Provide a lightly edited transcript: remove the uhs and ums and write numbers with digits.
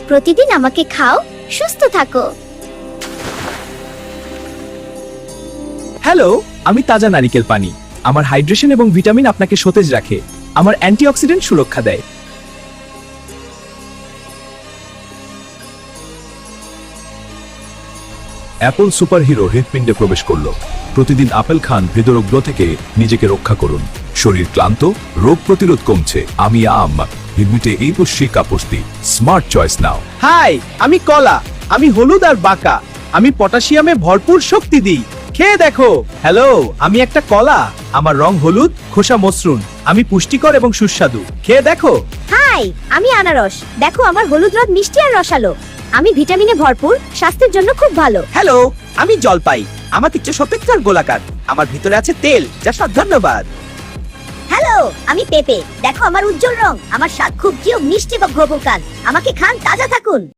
প্রতিদিন আমাকে খাও, সুস্থ থাকো। হ্যালো, আমি তাজা নারিকেল পানি। আমার হাইড্রেশন এবং ভিটামিন আপনাকে সতেজ রাখে। আমার অ্যান্টিঅক্সিডেন্ট সুরক্ষা দেয়। অ্যাপল সুপারহিরো হৃৎপিণ্ডে প্রবেশ করলো। প্রতিদিন আপেল খান হৃদরোগ থেকে নিজেকে রক্ষা করুন। শরীর ক্লান্ত, রোগ প্রতিরোধ কমছে। আমি হিডমিটে এই পুষ্টি কাপুস্তি স্মার্ট চয়েস নাও। হাই, আমি কলা। আমি হলুদ আর বাঁকা। আমি পটাশিয়ামে ভরপুর শক্তি দিই। খেয়ে দেখো। হ্যালো, আমি একটা কলা। আমার রং হলুদ, খোসা মসৃণ। আমি পুষ্টিকর এবং সুস্বাদু। খেয়ে দেখো। হাই, আমি আনারস। দেখো আমার হলুদ রং মিষ্টি আর রসালো। আমি ভিটামিনে ভরপুর, স্বাস্থ্যের জন্য খুব ভালো। হ্যালো, আমি জলপাই। আমার তিক্ত সতেজ আর গোলাকার। আমার ভিতরে আছে তেল, যা স্বাদ। ধন্যবাদ। হ্যালো, আমি পেঁপে। দেখো আমার উজ্জ্বল রং। আমার স্বাদ খুব মিষ্টি বা ঘ্রবকান। আমাকে খান, তাজা থাকুন।